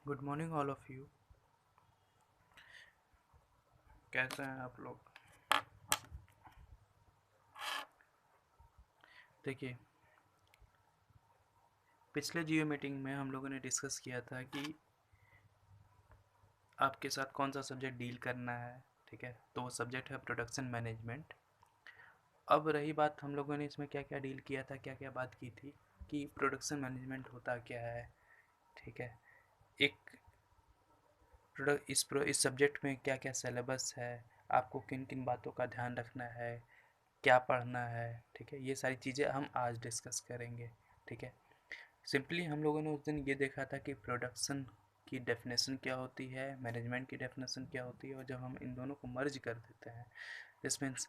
Good morning all of you. कैसे हैं आप लोग? देखिए, पिछले जियो मीटिंग में हम लोगों ने डिस्कस किया था कि आपके साथ कौन सा सब्जेक्ट डील करना है। ठीक है, तो वो सब्जेक्ट है प्रोडक्शन मैनेजमेंट। अब रही बात, हम लोगों ने इसमें क्या क्या डील किया था, क्या क्या बात की थी कि प्रोडक्शन मैनेजमेंट होता क्या है। ठीक है, एक इस सब्जेक्ट में क्या क्या सिलेबस है, आपको किन किन बातों का ध्यान रखना है, क्या पढ़ना है। ठीक है, ये सारी चीज़ें हम आज डिस्कस करेंगे। ठीक है, सिंपली हम लोगों ने उस दिन ये देखा था कि प्रोडक्शन की डेफिनेशन क्या होती है, मैनेजमेंट की डेफिनेशन क्या होती है, और जब हम इन दोनों को मर्ज कर देते हैं, दिस मीन्स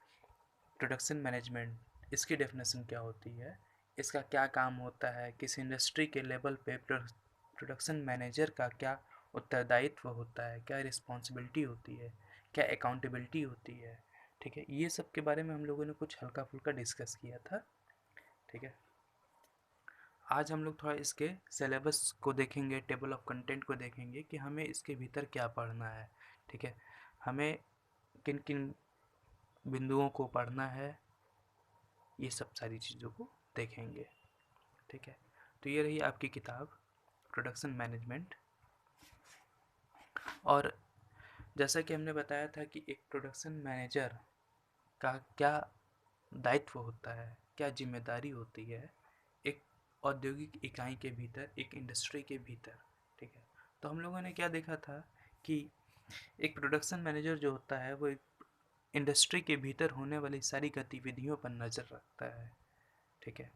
प्रोडक्शन मैनेजमेंट, इसकी डेफिनेशन क्या होती है, इसका क्या काम होता है, किस इंडस्ट्री के लेवल पे प्रोडक्शन मैनेजर का क्या उत्तरदायित्व होता है, क्या रिस्पॉन्सिबिलिटी होती है, क्या अकाउंटेबिलिटी होती है। ठीक है, ये सब के बारे में हम लोगों ने कुछ हल्का फुल्का डिस्कस किया था। ठीक है, आज हम लोग थोड़ा इसके सिलेबस को देखेंगे, टेबल ऑफ कंटेंट को देखेंगे कि हमें इसके भीतर क्या पढ़ना है। ठीक है, हमें किन किन बिंदुओं को पढ़ना है, ये सब सारी चीज़ों को देखेंगे। ठीक है, तो ये रही आपकी किताब प्रोडक्शन मैनेजमेंट। और जैसा कि हमने बताया था कि एक प्रोडक्शन मैनेजर का क्या दायित्व होता है, क्या जिम्मेदारी होती है एक औद्योगिक इकाई के भीतर, एक इंडस्ट्री के भीतर। ठीक है, तो हम लोगों ने क्या देखा था कि एक प्रोडक्शन मैनेजर जो होता है वो एक इंडस्ट्री के भीतर होने वाली सारी गतिविधियों पर नज़र रखता है। ठीक है,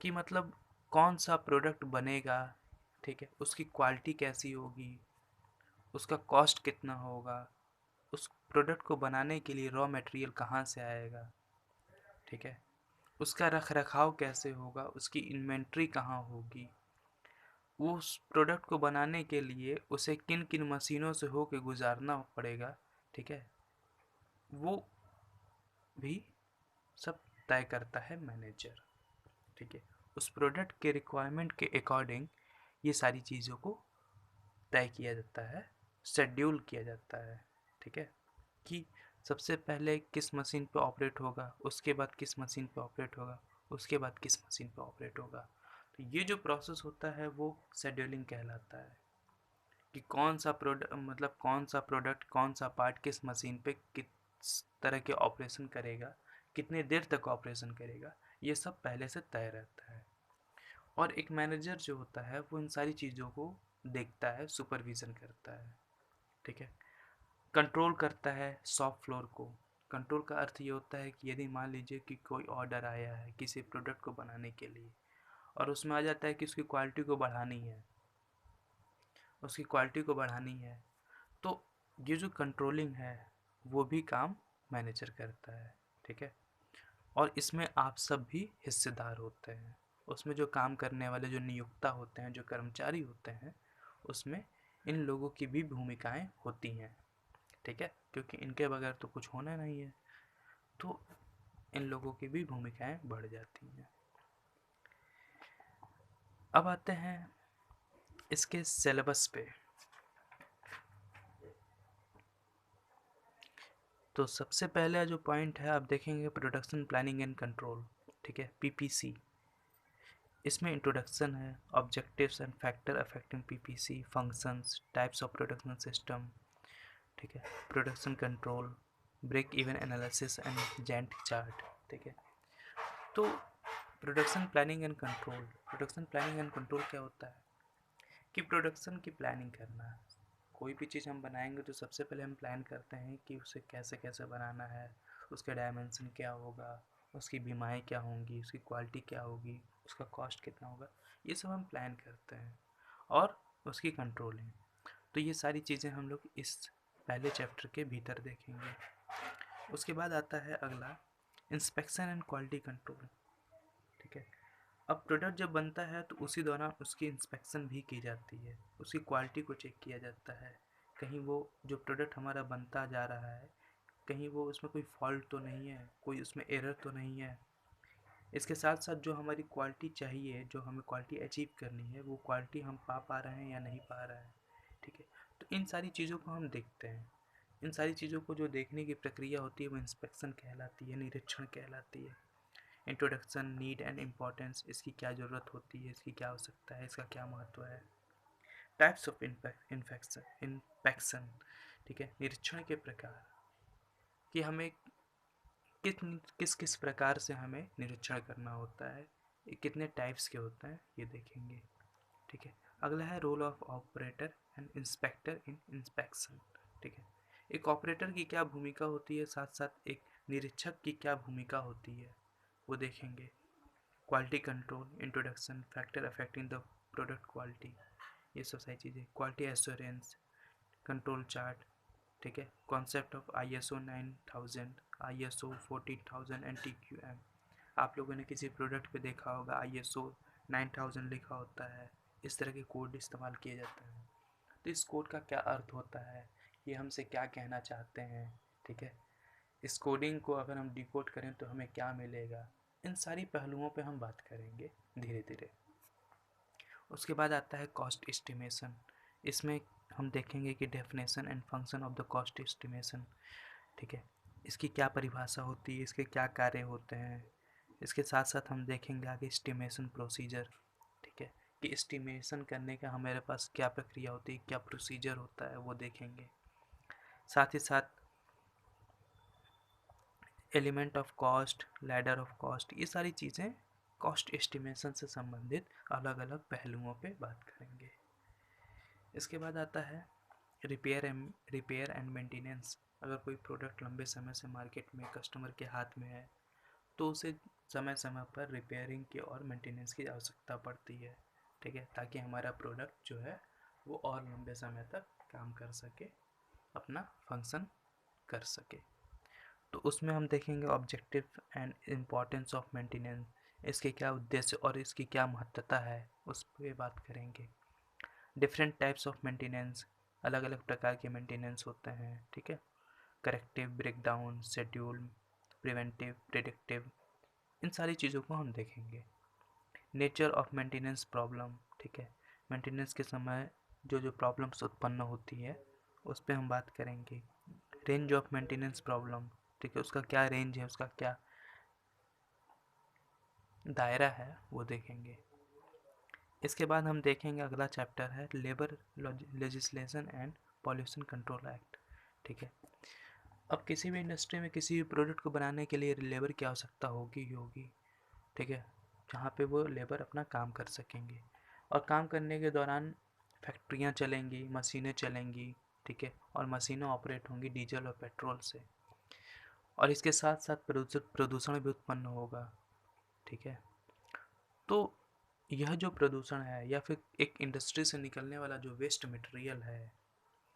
कि मतलब कौन सा प्रोडक्ट बनेगा, ठीक है, उसकी क्वालिटी कैसी होगी, उसका कॉस्ट कितना होगा, उस प्रोडक्ट को बनाने के लिए रॉ मटेरियल कहाँ से आएगा। ठीक है, उसका रख रखाव कैसे होगा, उसकी इन्वेंट्री कहाँ होगी, उस प्रोडक्ट को बनाने के लिए उसे किन किन मशीनों से होके गुजारना पड़ेगा। ठीक है, वो भी सब तय करता है मैनेजर। ठीक है, उस प्रोडक्ट के रिक्वायरमेंट के अकॉर्डिंग ये सारी चीज़ों को तय किया जाता है, शेड्यूल किया जाता है। ठीक है, कि सबसे पहले किस मशीन पे ऑपरेट होगा, उसके बाद किस मशीन पे ऑपरेट होगा, उसके बाद किस मशीन पे ऑपरेट होगा। तो ये जो प्रोसेस होता है वो शेड्यूलिंग कहलाता है, कि कौन सा प्रोडक्ट, मतलब कौन सा प्रोडक्ट, कौन सा पार्ट किस मशीन पे किस तरह के ऑपरेशन करेगा, कितने देर तक ऑपरेशन करेगा, ये सब पहले से तय रहता है। और एक मैनेजर जो होता है वो इन सारी चीज़ों को देखता है, सुपरविज़न करता है। ठीक है, कंट्रोल करता है शॉप फ्लोर को। कंट्रोल का अर्थ ये होता है कि यदि मान लीजिए कि कोई ऑर्डर आया है किसी प्रोडक्ट को बनाने के लिए, और उसमें आ जाता है कि उसकी क्वालिटी को बढ़ानी है, उसकी क्वालिटी को बढ़ानी है, तो ये जो कंट्रोलिंग है वो भी काम मैनेजर करता है। ठीक है, और इसमें आप सब भी हिस्सेदार होते हैं। उसमें जो काम करने वाले जो नियोक्ता होते हैं, जो कर्मचारी होते हैं, उसमें इन लोगों की भी भूमिकाएं होती हैं। ठीक है, क्योंकि इनके बगैर तो कुछ होना नहीं है, तो इन लोगों की भी भूमिकाएं बढ़ जाती हैं। अब आते हैं इसके सिलेबस पे। तो सबसे पहला जो पॉइंट है आप देखेंगे, प्रोडक्शन प्लानिंग एंड कंट्रोल। ठीक है, पीपीसी। इसमें इंट्रोडक्शन है, objectives and factor affecting PPC, functions, types of production system. ठीक है, production control, break even analysis and Gantt chart. ठीक है, तो production planning and control, production planning and control क्या होता है कि प्रोडक्शन की प्लानिंग करना है। कोई भी चीज़ हम बनाएंगे तो सबसे पहले हम प्लान करते हैं कि उसे कैसे कैसे बनाना है, उसका डायमेंशन क्या होगा, उसकी बीमाएँ क्या होंगी, उसकी क्वालिटी क्या होगी, उसका कॉस्ट कितना होगा, ये सब हम प्लान करते हैं। और उसकी कंट्रोलिंग, तो ये सारी चीज़ें हम लोग इस पहले चैप्टर के भीतर देखेंगे। उसके बाद आता है अगला, इंस्पेक्शन एंड क्वालिटी कंट्रोल। ठीक है, अब प्रोडक्ट जब बनता है तो उसी दौरान उसकी इंस्पेक्शन भी की जाती है, उसकी क्वालिटी को चेक किया जाता है, कहीं वो जो प्रोडक्ट हमारा बनता जा रहा है, कहीं वो उसमें कोई फॉल्ट तो नहीं है, कोई उसमें एरर तो नहीं है। इसके साथ साथ जो हमारी क्वालिटी चाहिए, जो हमें क्वालिटी अचीव करनी है, वो क्वालिटी हम पा रहे हैं या नहीं पा रहे हैं। ठीक है। तो इन सारी चीज़ों को हम देखते हैं। इन सारी चीज़ों को जो देखने की प्रक्रिया होती है वो इंस्पेक्शन कहलाती है, निरीक्षण कहलाती है। इंट्रोडक्शन, नीड एंड इम्पोर्टेंस, इसकी क्या ज़रूरत होती है, इसकी क्या आवश्यकता है, इसका क्या महत्व है। टाइप्स ऑफ इन्फेक्शन, ठीक है, निरीक्षण के प्रकार कि हमें किस किस किस प्रकार से हमें निरीक्षण करना होता है, ये कितने टाइप्स के होते हैं ये देखेंगे, ठीक है। अगला है role of operator and inspector in inspection, ठीक है। एक ऑपरेटर की क्या भूमिका होती है, साथ साथ एक निरीक्षक की क्या भूमिका होती है वो देखेंगे। Quality control, introduction, factor affecting the product quality, ये सब सारी चीज़ें। क्वालिटी एश्योरेंस, कंट्रोल चार्ट, ठीक है। Concept of ISO 9000, ISO 14000 and TQM। आप लोगों ने किसी प्रोडक्ट पे देखा होगा ISO 9000 लिखा होता है, इस तरह के कोड इस्तेमाल किए जाते हैं। तो इस कोड का क्या अर्थ होता है, ये हमसे क्या कहना चाहते हैं, ठीक है। इस कोडिंग को अगर हम डिकोड करें तो हमें क्या मिलेगा, इन सारी पहलुओं पे हम बात करेंगे धीरे धीरे। उसके बाद आता है कॉस्ट एस्टिमेशन। इसमें हम देखेंगे कि definition and function of the cost estimation, ठीक है। इसकी क्या परिभाषा होती है, इसके क्या कार्य होते हैं। इसके साथ साथ हम देखेंगे आगे एस्टिमेशन प्रोसीजर, ठीक है, कि एस्टिमेशन करने का हमारे पास क्या प्रक्रिया होती है, क्या प्रोसीजर होता है वो देखेंगे। साथ ही साथ element of cost, ladder of cost, ये सारी चीज़ें कॉस्ट एस्टिमेशन से संबंधित अलग अलग पहलुओं पे बात करेंगे। इसके बाद आता है रिपेयर एंड मेंटेनेंस। अगर कोई प्रोडक्ट लंबे समय से मार्केट में कस्टमर के हाथ में है तो उसे समय समय पर रिपेयरिंग की और मेंटेनेंस की आवश्यकता पड़ती है, ठीक है, ताकि हमारा प्रोडक्ट जो है वो और लंबे समय तक काम कर सके, अपना फंक्शन कर सके। तो उसमें हम देखेंगे objective and importance of maintenance, इसके क्या उद्देश्य और इसकी क्या महत्वता है उस पर बात करेंगे। डिफरेंट टाइप्स ऑफ मेंटेनेंस, अलग अलग प्रकार के मेंटेनेंस होते हैं, ठीक है। Corrective, breakdown, schedule, preventive, predictive, इन सारी चीज़ों को हम देखेंगे। नेचर ऑफ मेंटेनेंस प्रॉब्लम, ठीक है, मेंटेनेंस के समय जो जो प्रॉब्लम्स उत्पन्न होती है उस पर हम बात करेंगे। रेंज ऑफ मेंटेनेंस प्रॉब्लम, ठीक है, उसका क्या रेंज है, उसका क्या दायरा है वो देखेंगे। इसके बाद हम देखेंगे अगला चैप्टर है labour legislation and pollution control act, ठीक है। अब किसी भी इंडस्ट्री में किसी भी प्रोडक्ट को बनाने के लिए लेबर की आवश्यकता होगी ही होगी, ठीक है, जहाँ पे वो लेबर अपना काम कर सकेंगे। और काम करने के दौरान फैक्ट्रियाँ चलेंगी, मशीनें चलेंगी, ठीक है, और मशीनें ऑपरेट होंगी डीजल और पेट्रोल से। और इसके साथ साथ प्रदूषण भी उत्पन्न होगा, ठीक है। तो यह जो प्रदूषण है या फिर एक इंडस्ट्री से निकलने वाला जो वेस्ट मटेरियल है,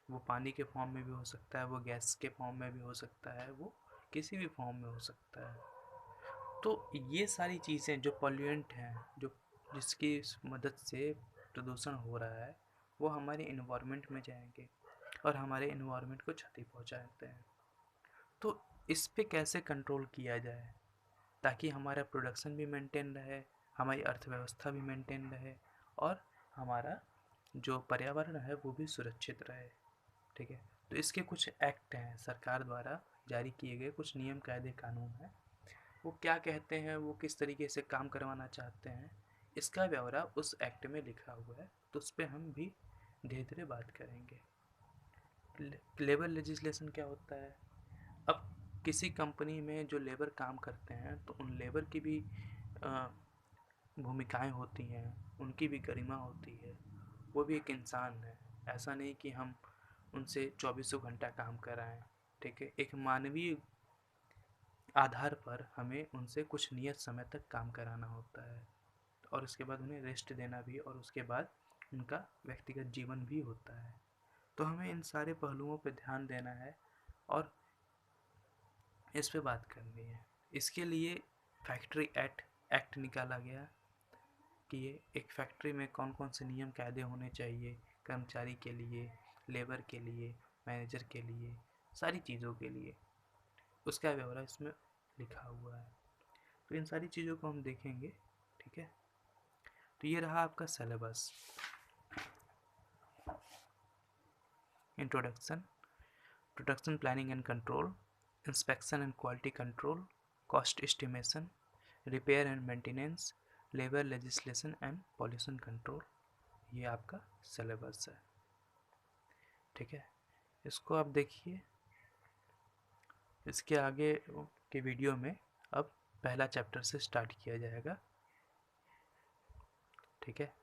वो पानी के फॉर्म में भी हो सकता है, वो गैस के फॉर्म में भी हो सकता है, वो किसी भी फॉर्म में हो सकता है। तो ये सारी चीज़ें जो पॉल्यूएंट हैं, जो जिसकी मदद से प्रदूषण हो रहा है, वो हमारे इन्वायरमेंट में जाएंगे और हमारे इन्वायरमेंट को क्षति पहुंचाते हैं। तो इस पे कैसे कंट्रोल किया जाए ताकि हमारा प्रोडक्शन भी मेंटेन रहे, हमारी अर्थव्यवस्था भी मेंटेन रहे और हमारा जो पर्यावरण है वो भी सुरक्षित रहे, ठीक है। तो इसके कुछ एक्ट हैं, सरकार द्वारा जारी किए गए कुछ नियम कायदे कानून हैं, वो क्या कहते हैं, वो किस तरीके से काम करवाना चाहते हैं, इसका ब्यौरा उस एक्ट में लिखा हुआ है। तो उस पर हम भी धीरे धीरे बात करेंगे। लेबर लेजिस्लेशन क्या होता है। अब किसी कंपनी में जो लेबर काम करते हैं तो उन लेबर की भी भूमिकाएं होती हैं, उनकी भी गरिमा होती है, वो भी एक इंसान है। ऐसा नहीं कि हम उनसे चौबीसों घंटा काम कराएं, ठीक है। एक मानवीय आधार पर हमें उनसे कुछ नियत समय तक काम कराना होता है और उसके बाद उन्हें रेस्ट देना भी, और उसके बाद उनका व्यक्तिगत जीवन भी होता है। तो हमें इन सारे पहलुओं पर ध्यान देना है और इस पे बात करनी है। इसके लिए फैक्ट्री एक्ट निकाला गया कि ये एक फैक्ट्री में कौन कौन से नियम कायदे होने चाहिए, कर्मचारी के लिए, लेबर के लिए, मैनेजर के लिए, सारी चीज़ों के लिए, उसका ब्यौरा इसमें लिखा हुआ है। तो इन सारी चीज़ों को हम देखेंगे, ठीक है। तो ये रहा आपका syllabus. Introduction, production planning and control, inspection and quality control, cost estimation, repair and maintenance, labour legislation and pollution control. ये आपका सिलेबस है, ठीक है। इसको आप देखिए। इसके आगे के वीडियो में अब पहला चैप्टर से स्टार्ट किया जाएगा, ठीक है।